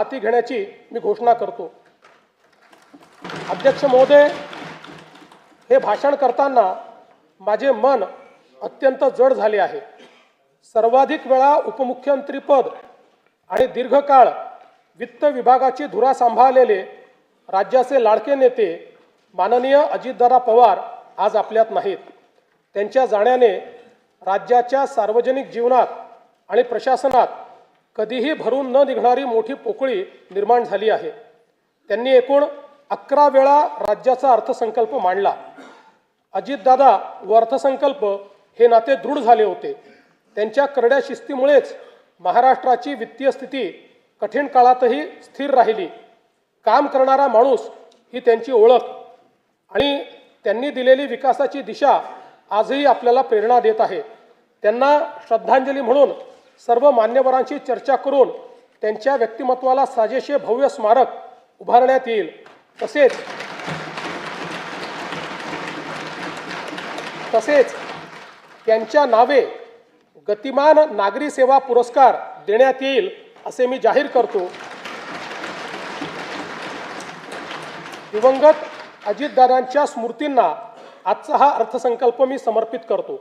हाती घेण्याची मी घोषणा करतो। अध्यक्ष महोदय, हे भाषण करताना माझे मन अत्यंत जड झाले आहे। सर्वाधिक वेळा उपमुख्यमंत्रीपद आणि दीर्घकाळ वित्त विभागाची धुरा सांभाळलेले राज्याचे लाडके नेते माननीय अजितदादा पवार आज आपल्यात नाहीत। त्यांच्या जाण्याने राज्याच्या सार्वजनिक जीवनात आणि प्रशासनात कधीही भरून न निघणारी मोठी पोकळी निर्माण झाली आहे। त्यांनी एकूण 11 वेळा राज्याचा अर्थसंकल्प मांडला। अजितदादा व अर्थसंकल्प हे नाते दृढ झाले होते। त्यांच्या करड्या शिस्तीमुळेच महाराष्ट्राची वित्तीय स्थिती कठीण काळातही स्थिर राहिली। काम करणारा माणूस ही त्यांची ओळख आणि त्यांनी दिलेली विकासाची दिशा आजही आपल्याला प्रेरणा देत आहे। त्यांना श्रद्धांजली म्हणून सर्व मान्यवरांची चर्चा करून त्यांच्या व्यक्तिमत्वाला साजेसे भव्य स्मारक उभारण्यात येईल। तसेच त्यांच्या नावे गतिमान नागरी सेवा पुरस्कार देण्यात येईल असे मी जाहीर करतो। दिवंगत अजितदादांच्या स्मृतींना आजचा हा अर्थसंकल्प मी समर्पित करतो।